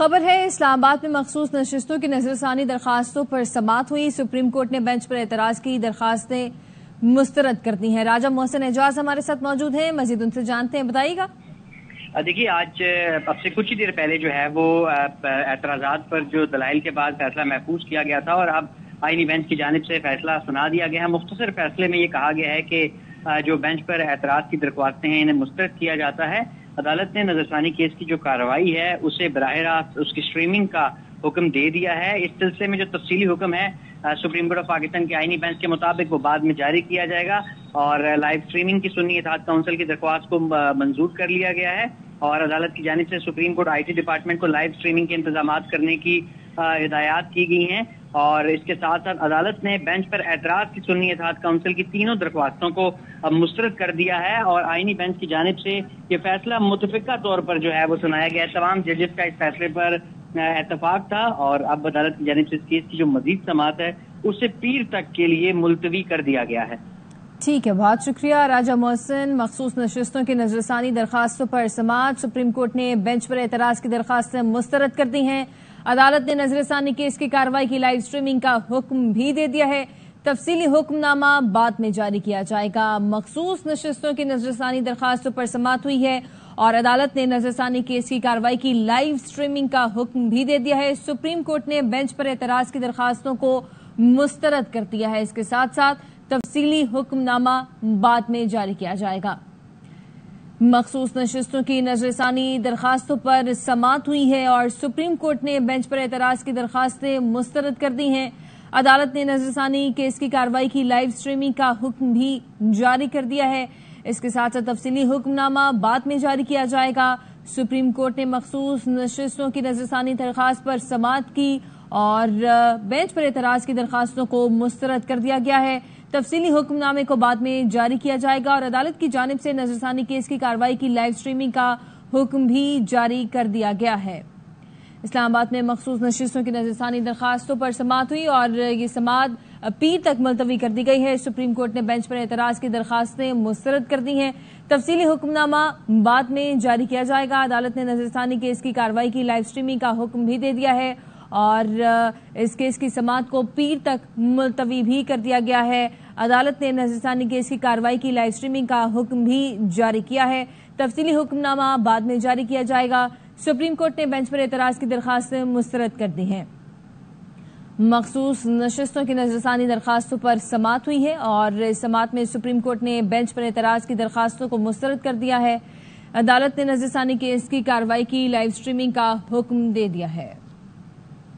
خبر ہے اسلام آباد میں مخصوص نشستوں کی نظر ثانی درخواستوں پر سماعت ہوئی۔ سپریم کورٹ نے بینچ پر اعتراض کی درخواستیں مسترد کر دی ہیں۔ راجہ محسن اعجاز ہمارے ساتھ موجود ہیں، مزید ان سے جانتے ہیں، بتائیے گا۔ دیکھیے، آج اب سے کچھ ہی دیر پہلے جو ہے وہ اعتراضات پر جو دلائل کے بعد فیصلہ محفوظ کیا گیا تھا اور اب آئینی بینچ کی جانب سے فیصلہ سنا دیا گیا ہے۔ مختصر فیصلے میں یہ کہا گیا ہے کہ جو بینچ پر اعتراض کی درخواستیں ہیں انہیں مسترد کیا جاتا ہے۔ عدالت نے نظر ثانی کیس کی جو کارروائی ہے اسے براہ راست اس کی اسٹریمنگ کا حکم دے دیا ہے۔ اس سلسلے میں جو تفصیلی حکم ہے سپریم کورٹ آف پاکستان کے آئینی بینچ کے مطابق وہ بعد میں جاری کیا جائے گا اور لائیو اسٹریمنگ کی سنی اتحاد کونسل کی درخواست کو منظور کر لیا گیا ہے اور عدالت کی جانب سے supreme court I T department کو لائیو اسٹریمنگ کے انتظامات کرنے کی ہدایات کی گئی ہیں اور اس کے ساتھ ساتھ عدالت نے بینچ پر اعتراض کی سنی اتحاد کونسل کی تینوں درخواستوں کو مسترد کر دیا ہے اور آئینی بینچ کی جانب سے یہ فیصلہ متفقہ طور پر جو ہے وہ سنایا گیا ہے۔ تمام ججز کا اس فیصلے پر اتفاق تھا اور اب عدالت کی جانب سے اس کیس کی جو مزید سماعت ہے اسے پیر تک کے لیے ملتوی کر دیا گیا ہے۔ ٹھیک ہے، بہت شکریہ راجہ محسن۔ مخصوص نشستوں کی نظر ثانی درخواستوں پر سماعت، سپریم کورٹ نے بینچ پر اعتراض کی درخواستیں مسترد کر دی ہیں۔ عدالت نے نظر ثانی کیس کی کارروائی کی لائیو اسٹریمنگ کا حکم بھی دے دیا ہے۔ تفصیلی حکم نامہ بعد میں جاری کیا جائے گا۔ مخصوص نشستوں کی نظر ثانی درخواستوں پر سماعت ہوئی ہے اور عدالت نے نظر ثانی کیس کی کارروائی کی لائیو اسٹریمنگ کا حکم بھی دے دیا ہے۔ سپریم کورٹ نے بینچ پر اعتراض کی درخواستوں کو مسترد کر دیا ہے۔ اس کے ساتھ ساتھ تفصیلی حکم نامہ بعد میں جاری کیا جائے گا۔ مخصوص نشستوں کی نظر ثانی درخواستوں پر سماعت ہوئی ہے اور سپریم کورٹ نے بینچ پر اعتراض کی درخواستیں مسترد کر دی ہیں۔ عدالت نے نظر ثانی کیس کی کارروائی کی لائیو اسٹریمنگ کا حکم بھی جاری کر دیا ہے۔ اس کے ساتھ ساتھ تفصیلی حکم نامہ بعد میں جاری کیا جائے گا۔ سپریم کورٹ نے مخصوص نشستوں کی نظر ثانی درخواست پر سماعت کی اور بینچ پر اعتراض کی درخواستوں کو مسترد کر دیا گیا ہے۔ تفصیلی حکم نامے کو بعد میں جاری کیا جائے گا اور عدالت کی جانب سے نظر ثانی کیس کی کارروائی کی لائیو اسٹریمنگ کا حکم بھی جاری کر دیا گیا ہے۔ اسلام آباد میں مخصوص نشستوں کی نظر ثانی درخواستوں پر سماعت ہوئی اور یہ سماعت پیر تک ملتوی کر دی گئی ہے۔ سپریم کورٹ نے بینچ پر اعتراض کی درخواستیں مسترد کر دی ہیں۔ تفصیلی حکم نامہ بعد میں جاری کیا جائے گا۔ عدالت نے نظر ثانی کیس کی کارروائی کی لائیو اسٹریمنگ کا حکم بھی دے دیا ہے اور اس کیس کی سماعت کو پیر تک ملتوی بھی کر دیا گیا ہے۔ عدالت نے نظر ثانی کیس کی کارروائی کی لائیو اسٹریمنگ کا حکم بھی جاری کیا ہے۔ تفصیلی حکم نامہ بعد میں جاری کیا جائے گا۔ سپریم کورٹ نے بینچ پر اعتراض کی درخواستیں مسترد کر دی ہیں۔ مخصوص نشستوں کی نظر ثانی درخواستوں پر سماعت ہوئی ہے اور اس سماعت میں سپریم کورٹ نے بینچ پر اعتراض کی درخواستوں کو مسترد کر دیا ہے۔ عدالت نے نظر ثانی کیس کی کارروائی کی لائیو اسٹریمنگ کا حکم دے دیا ہے۔